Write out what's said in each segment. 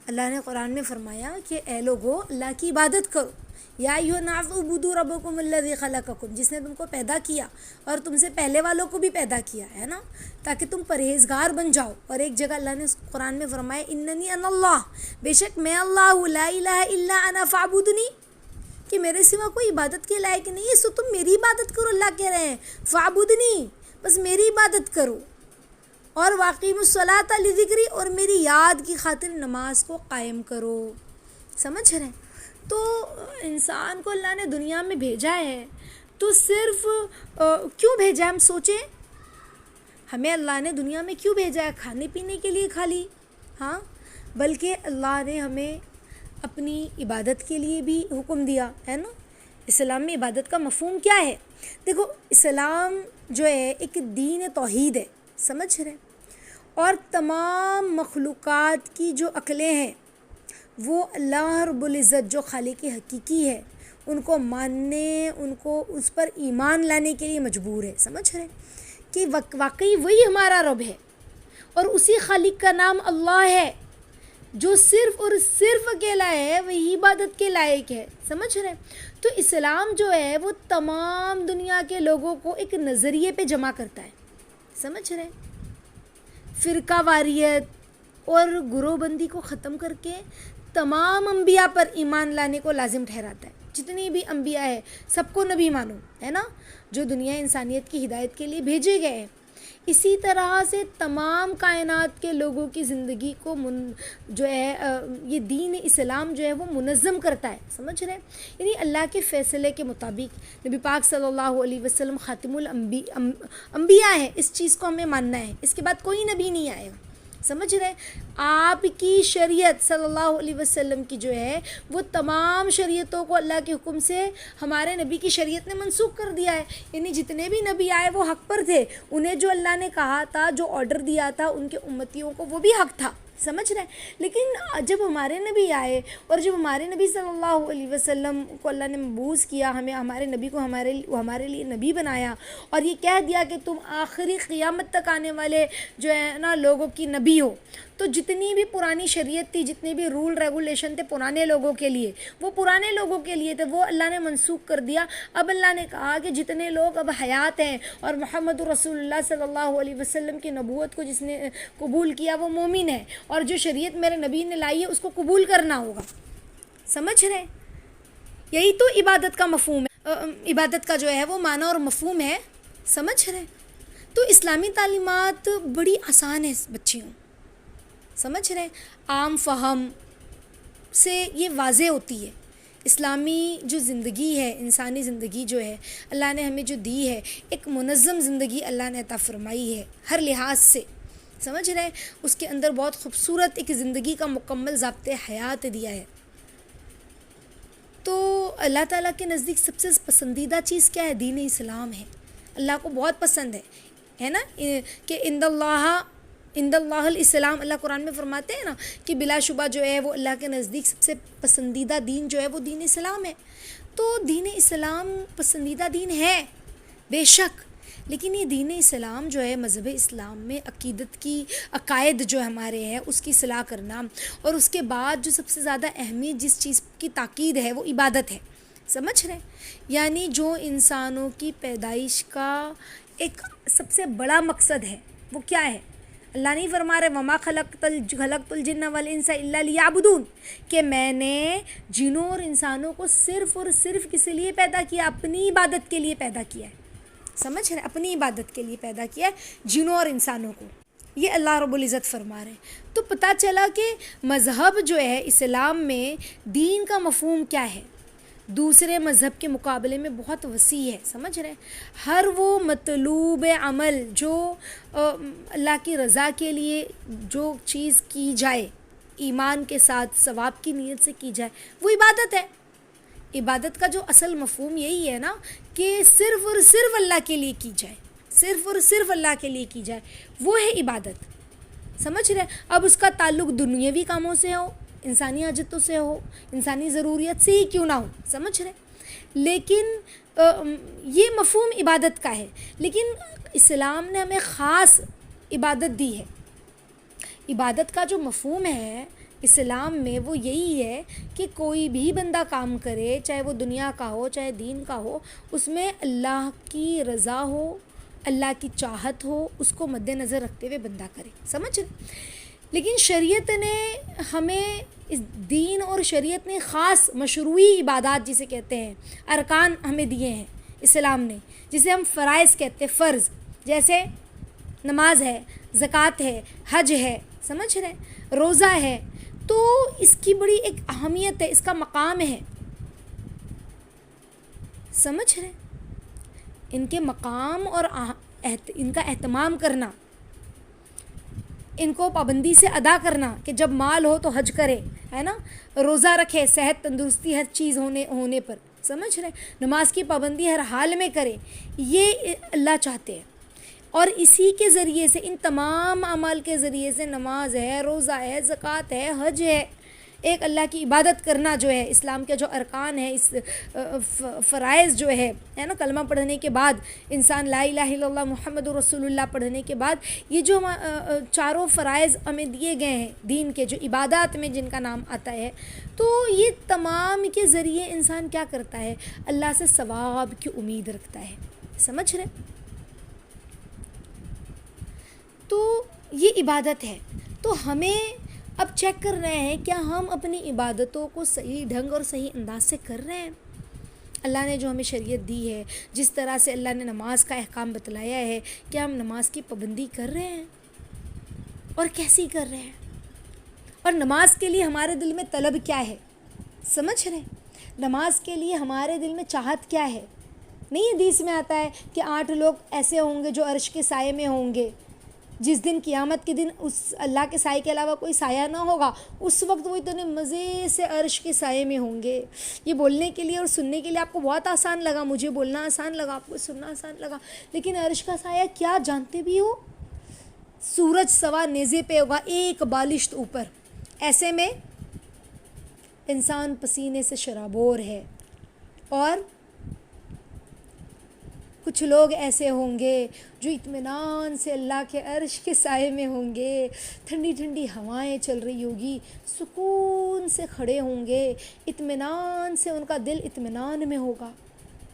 اللہ نے قرآن میں فرمایا کہ اے لوگو اللہ کی عبادت کرو، یا ایھا الناس اعبدوا ربکم الذی خلقکم، جس نے تم کو پیدا کیا اور تم سے پہلے والوں کو بھی پیدا کیا ہے نا، تاکہ تم پرہیزگار بن جاؤ۔ اور ایک جگہ اللہ نے قرآن میں فرمایا اننی انا اللہ، بے شک میں اللہ ہوں، لا الہ الا انا فاعبدنی، کہ میرے سوا کوئی عبادت کے لائق نہیں ہے، سو تم میری عبادت کرو۔ اللہ کہہ رہے ہیں فاعبدنی، بس میری عبادت کرو، اور واقیم الصلاۃ لذکری، اور میری یاد کی خاطر نماز کو قائم کرو۔ سمجھ رہے ہیں؟ تو انسان کو اللہ نے دنیا میں بھیجا ہے تو صرف کیوں بھیجا ہے؟ ہم سوچیں، ہمیں اللہ نے دنیا میں کیوں بھیجا ہے؟ کھانے پینے کے لیے خالی؟ ہاں، بلکہ اللہ نے ہمیں اپنی عبادت کے لیے بھی حکم دیا ہے نا۔ اسلام میں عبادت کا مفہوم کیا ہے؟ دیکھو، اسلام جو ہے ایک دین توحید ہے، سمجھ رہے ہیں؟ اور تمام مخلوقات کی جو عقلیں ہیں وہ اللہ رب العزت جو خالق حقیقی ہے ان کو ماننے، ان کو اس پر ایمان لانے کے لیے مجبور ہے، سمجھ رہے ہیں؟ کہ واقعی وہی ہمارا رب ہے اور اسی خالق کا نام اللہ ہے جو صرف اور صرف اکیلا ہے، وہی عبادت کے لائق ہے، سمجھ رہے ہیں؟ تو اسلام جو ہے وہ تمام دنیا کے لوگوں کو ایک نظریے پہ جمع کرتا ہے، سمجھ رہے ہیں؟ فرقہ واریت اور گروہ بندی کو ختم کر کے تمام انبیاء پر ایمان لانے کو لازم ٹھہراتا ہے۔ جتنی بھی انبیاء ہے سب کو نبی مانو، ہے نا، جو دنیا انسانیت کی ہدایت کے لیے بھیجے گئے ہیں۔ اسی طرح سے تمام کائنات کے لوگوں کی زندگی کو جو ہے یہ دین اسلام جو ہے وہ منظم کرتا ہے، سمجھ رہے ہیں؟ یعنی اللہ کے فیصلے کے مطابق نبی پاک صلی اللہ علیہ وسلم خاتم الانبیاء ہیں، اس چیز کو ہمیں ماننا ہے، اس کے بعد کوئی نبی نہیں آئے گا، سمجھ رہے ہیں؟ آپ کی شریعت صلی اللہ علیہ وسلم کی جو ہے وہ تمام شریعتوں کو اللہ کے حکم سے ہمارے نبی کی شریعت نے منسوخ کر دیا ہے۔ یعنی جتنے بھی نبی آئے وہ حق پر تھے، انہیں جو اللہ نے کہا تھا، جو آرڈر دیا تھا ان کے امتیوں کو، وہ بھی حق تھا، سمجھ رہے ہیں؟ لیکن جب ہمارے نبی آئے اور جب ہمارے نبی صلی اللہ علیہ وسلم کو اللہ نے مبعوث کیا، ہمارے نبی کو ہمارے لیے نبی بنایا اور یہ کہہ دیا کہ تم آخری قیامت تک آنے والے جو ہے نا لوگوں کی نبی ہو، تو جتنی بھی پرانی شریعت تھی، جتنے بھی رول ریگولیشن تھے پرانے لوگوں کے لیے، وہ پرانے لوگوں کے لیے تھے، وہ اللہ نے منسوخ کر دیا۔ اب اللہ نے کہا کہ جتنے لوگ اب حیات ہیں اور محمد رسول اللہ صلی اللہ علیہ وسلم کی نبوت کو جس نے قبول کیا وہ مومن ہے، اور جو شریعت میرے نبی نے لائی ہے اس کو قبول کرنا ہوگا، سمجھ رہے ہیں؟ یہی تو عبادت کا مفہوم ہے، عبادت کا جو ہے وہ معنی اور مفہوم ہے، سمجھ رہے ہیں؟ تو اسلامی تعلیمات بڑی آسان ہے بچیوں، سمجھ رہے ہیں؟ عام فہم سے یہ واضح ہوتی ہے۔ اسلامی جو زندگی ہے، انسانی زندگی جو ہے اللہ نے ہمیں جو دی ہے، ایک منظم زندگی اللہ نے عطا فرمائی ہے ہر لحاظ سے، سمجھ رہے ہیں؟ اس کے اندر بہت خوبصورت ایک زندگی کا مکمل ضابطۂ حیات دیا ہے۔ تو اللہ تعالیٰ کے نزدیک سب سے پسندیدہ چیز کیا ہے؟ دین اسلام ہے، اللہ کو بہت پسند ہے نا، کہ عند اللہ الاسلام، اللہ قرآن میں فرماتے ہیں نا کہ بلا شبہ جو ہے وہ اللہ کے نزدیک سب سے پسندیدہ دین جو ہے وہ دین اسلام ہے۔ تو دین اسلام پسندیدہ دین ہے بے شک، لیکن یہ دین اسلام جو ہے مذہب اسلام میں عقیدت کی عقائد جو ہمارے ہیں اس کی اصلاح کرنا، اور اس کے بعد جو سب سے زیادہ اہمیت جس چیز کی تاکید ہے وہ عبادت ہے، سمجھ رہے؟ یعنی جو انسانوں کی پیدائش کا ایک سب سے بڑا مقصد ہے وہ کیا ہے؟ اللہ نہیں فرما رہے وما خلقت الجن والانس الا لیعبدون، کہ میں نے جنوں اور انسانوں کو صرف اور صرف کس لیے پیدا کیا؟ اپنی عبادت کے لیے پیدا کیا ہے، سمجھ رہے؟ اپنی عبادت کے لیے پیدا کیا ہے جنوں اور انسانوں کو، یہ اللہ رب العزت فرما رہے ہیں۔ تو پتہ چلا کہ مذہب جو ہے اسلام میں دین کا مفہوم کیا ہے، دوسرے مذہب کے مقابلے میں بہت وسیع ہے، سمجھ رہے ہیں؟ ہر وہ مطلوب عمل جو اللہ کی رضا کے لیے جو چیز کی جائے ایمان کے ساتھ ثواب کی نیت سے کی جائے وہ عبادت ہے۔ عبادت کا جو اصل مفہوم یہی ہے نا کہ صرف اور صرف اللہ کے لیے کی جائے، صرف اور صرف اللہ کے لیے کی جائے، وہ ہے عبادت، سمجھ رہے؟ اب اس کا تعلق دنیاوی کاموں سے ہو، انسانی حاجتوں سے ہو، انسانی ضروریت سے ہی کیوں نہ ہو، سمجھ رہے؟ لیکن یہ مفہوم عبادت کا ہے، لیکن اسلام نے ہمیں خاص عبادت دی ہے۔ عبادت کا جو مفہوم ہے اسلام میں وہ یہی ہے کہ کوئی بھی بندہ کام کرے، چاہے وہ دنیا کا ہو چاہے دین کا ہو، اس میں اللہ کی رضا ہو، اللہ کی چاہت ہو، اس کو مد نظر رکھتے ہوئے بندہ کرے. سمجھ؟ لیکن شریعت نے ہمیں اس دین اور شریعت نے خاص مشروعی عبادات جسے کہتے ہیں ارکان ہمیں دیے ہیں اسلام نے، جسے ہم فرائض کہتے ہیں، فرض، جیسے نماز ہے، زکوٰۃ ہے، حج ہے، سمجھ رہے، روزہ ہے. تو اس کی بڑی ایک اہمیت ہے، اس کا مقام ہے. سمجھ رہے، ان کے مقام اور ان کا اہتمام کرنا، ان کو پابندی سے ادا کرنا کہ جب مال ہو تو حج کرے، ہے نا، روزہ رکھے، صحت تندرستی ہر چیز ہونے پر، سمجھ رہے، نماز کی پابندی ہر حال میں کرے، یہ اللہ چاہتے ہیں. اور اسی کے ذریعے سے، ان تمام اعمال کے ذریعے سے، نماز ہے، روزہ ہے، زکوٰۃ ہے، حج ہے، ایک اللہ کی عبادت کرنا جو ہے، اسلام کے جو ارکان ہے، اس فرائض جو ہے نا، کلمہ پڑھنے کے بعد انسان لا الہ الا اللہ محمد رسول اللہ پڑھنے کے بعد یہ جو چاروں فرائض ہمیں دیے گئے ہیں دین کے، جو عبادات میں جن کا نام آتا ہے، تو یہ تمام کے ذریعے انسان کیا کرتا ہے؟ اللہ سے ثواب کی امید رکھتا ہے. سمجھ رہے؟ تو یہ عبادت ہے. تو ہمیں اب چیک کر رہے ہیں کیا ہم اپنی عبادتوں کو صحیح ڈھنگ اور صحیح انداز سے کر رہے ہیں. اللہ نے جو ہمیں شریعت دی ہے، جس طرح سے اللہ نے نماز کا احکام بتلایا ہے، کیا ہم نماز کی پابندی کر رہے ہیں اور کیسی کر رہے ہیں؟ اور نماز کے لیے ہمارے دل میں طلب کیا ہے؟ سمجھ رہے ہیں؟ نماز کے لیے ہمارے دل میں چاہت کیا ہے؟ نہیں حدیث میں آتا ہے کہ 8 لوگ ایسے ہوں گے جو عرش کے سائے میں ہوں گے، جس دن قیامت کے دن اس اللہ کے سائے کے علاوہ کوئی سایہ نہ ہوگا، اس وقت وہ اتنے مزے سے عرش کے سائے میں ہوں گے. یہ بولنے کے لیے اور سننے کے لیے آپ کو بہت آسان لگا، مجھے بولنا آسان لگا، آپ کو سننا آسان لگا، لیکن عرش کا سایہ کیا جانتے بھی ہو؟ سورج سوا نیزے پہ ہوگا، ایک بالشت اوپر. ایسے میں انسان پسینے سے شرابور ہے. اور کچھ لوگ ایسے ہوں گے جو اطمینان سے اللہ کے عرش کے سائے میں ہوں گے، ٹھنڈی ٹھنڈی ہوائیں چل رہی ہوگی، سکون سے کھڑے ہوں گے، اطمینان سے، ان کا دل اطمینان میں ہوگا.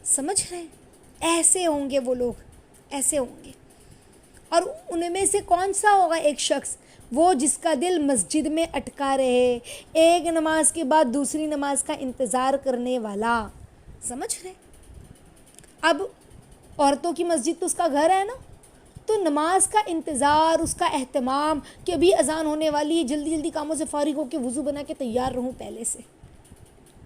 سمجھ رہے ہیں؟ ایسے ہوں گے وہ لوگ، ایسے ہوں گے. اور ان میں سے کون سا ہوگا ایک شخص؟ وہ جس کا دل مسجد میں اٹکا رہے، ایک نماز کے بعد دوسری نماز کا انتظار کرنے والا. سمجھ رہے؟ اب عورتوں کی مسجد تو اس کا گھر ہے نا، تو نماز کا انتظار، اس کا اہتمام کہ ابھی اذان ہونے والی ہے، جلدی جلدی کاموں سے فارغ ہو کے وضو بنا کے تیار رہوں پہلے سے،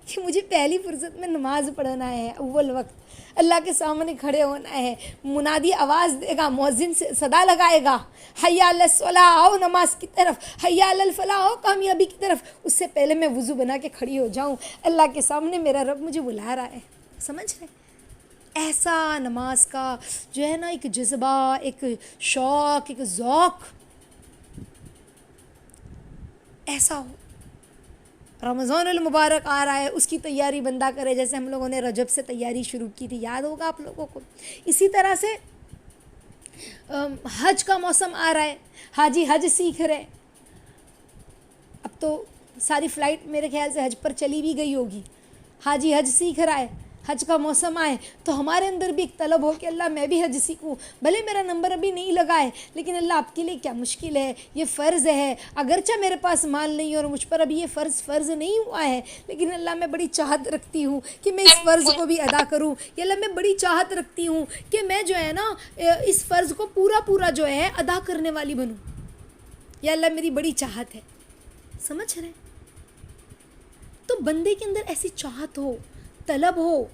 کہ مجھے پہلی فرصت میں نماز پڑھنا ہے، اول وقت اللہ کے سامنے کھڑے ہونا ہے. منادی آواز دے گا، مؤذن سے صدا لگائے گا، حی علی الصلاۃ، آؤ نماز کی طرف، حی علی الفلاح، آؤ کامیابی کی طرف. اس سے پہلے میں وضو بنا کے کھڑی ہو جاؤں، اللہ کے سامنے میرا رب مجھے بلا رہا ہے. سمجھ رہے؟ ایسا نماز کا جو ہے نا ایک جذبہ، ایک شوق، ایک ذوق ایسا ہو. رمضان المبارک آ رہا ہے، اس کی تیاری بندہ کرے، جیسے ہم لوگوں نے رجب سے تیاری شروع کی تھی، یاد ہوگا آپ لوگوں کو. اسی طرح سے حج کا موسم آ رہا ہے، حاجی حج سیکھ رہے. اب تو ساری فلائٹ میرے خیال سے حج پر چلی بھی گئی ہوگی. حاجی حج سیکھ رہا ہے، حج کا موسم آئے تو ہمارے اندر بھی ایک طلب ہو کہ اللہ میں بھی حج سیکھوں. بھلے میرا نمبر ابھی نہیں لگا ہے، لیکن اللہ آپ کے لیے کیا مشکل ہے، یہ فرض ہے. اگرچہ میرے پاس مال نہیں اور مجھ پر ابھی یہ فرض نہیں ہوا ہے، لیکن اللہ میں بڑی چاہت رکھتی ہوں کہ میں اس فرض کو بھی ادا کروں. یا اللہ میں بڑی چاہت رکھتی ہوں کہ میں جو ہے نا اس فرض کو پورا جو ہے ادا کرنے والی بنوں. یا اللہ میری بڑی چاہت ہے. سمجھ رہے؟ تو بندے کے اندر ایسی چاہت ہو، طلب ہو،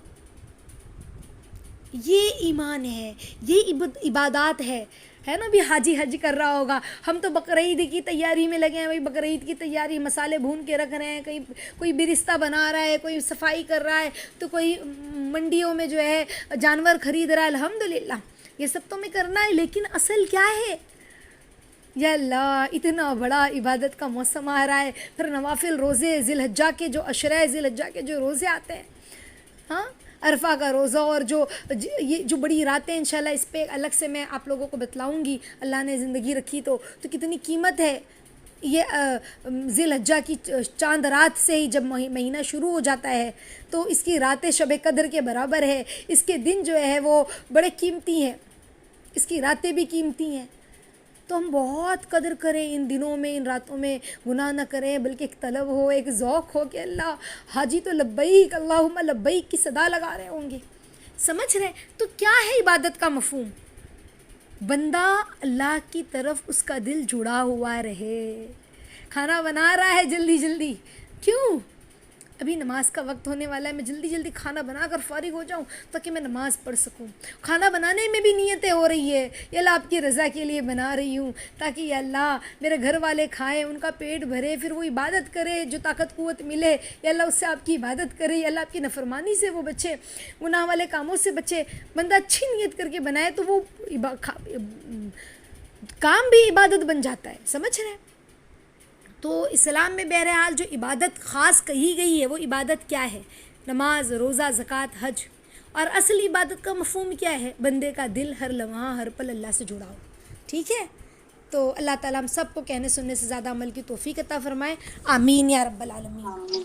یہ ایمان ہے، یہ عبادات ہے نا. بھی حاجی حج کر رہا ہوگا، ہم تو بقرعید کی تیاری میں لگے ہیں. بھائی بقرعید کی تیاری، مسالے بھون کے رکھ رہے ہیں، کہیں کوئی برستہ بنا رہا ہے، کوئی صفائی کر رہا ہے، تو کوئی منڈیوں میں جو ہے جانور خرید رہا ہے. الحمدللہ یہ سب تو ہمیں کرنا ہے، لیکن اصل کیا ہے؟ یا اللہ اتنا بڑا عبادت کا موسم آ رہا ہے، پھر نوافل روزے، ذی الحجہ کے جو عشرہ ذی الحجہ کے جو روزے آتے ہیں، ہاں عرفہ کا روزہ، اور یہ جو بڑی راتیں، انشاءاللہ اس پہ الگ سے میں آپ لوگوں کو بتلاؤں گی، اللہ نے زندگی رکھی تو کتنی قیمت ہے. یہ ذی الحجہ کی چاند رات سے ہی جب مہینہ شروع ہو جاتا ہے تو اس کی راتیں شب قدر کے برابر ہے، اس کے دن جو ہے وہ بڑے قیمتی ہیں، اس کی راتیں بھی قیمتی ہیں. تو ہم بہت قدر کریں ان دنوں میں، ان راتوں میں گناہ نہ کریں، بلکہ ایک طلب ہو، ایک ذوق ہو کہ اللہ حاجی تو لبیک اللہم لبیک کی صدا لگا رہے ہوں گے. سمجھ رہے؟ تو کیا ہے عبادت کا مفہوم؟ بندہ اللہ کی طرف اس کا دل جڑا ہوا رہے. کھانا بنا رہا ہے جلدی جلدی، کیوں؟ ابھی نماز کا وقت ہونے والا ہے، میں جلدی جلدی کھانا بنا کر فارغ ہو جاؤں تاکہ میں نماز پڑھ سکوں. کھانا بنانے میں بھی نیتیں ہو رہی ہے، یا اللہ آپ کی رضا کے لیے بنا رہی ہوں تاکہ یا اللہ میرے گھر والے کھائیں، ان کا پیٹ بھرے، پھر وہ عبادت کرے، جو طاقت قوت ملے یا اللہ اس سے آپ کی عبادت کرے، یا اللہ آپ کی نافرمانی سے وہ بچے، گناہ والے کاموں سے بچے. بندہ اچھی نیت کر کے بنائے تو وہ کام بھی عبادت بن جاتا ہے. سمجھ رہے ہیں؟ تو اسلام میں بہرحال جو عبادت خاص کہی گئی ہے وہ عبادت کیا ہے؟ نماز، روزہ، زکوٰۃ، حج. اور اصل عبادت کا مفہوم کیا ہے؟ بندے کا دل ہر لمحہ ہر پل اللہ سے جڑا ہو. ٹھیک ہے؟ تو اللہ تعالیٰ ہم سب کو کہنے سننے سے زیادہ عمل کی توفیق عطا فرمائے. آمین یا رب العالمین.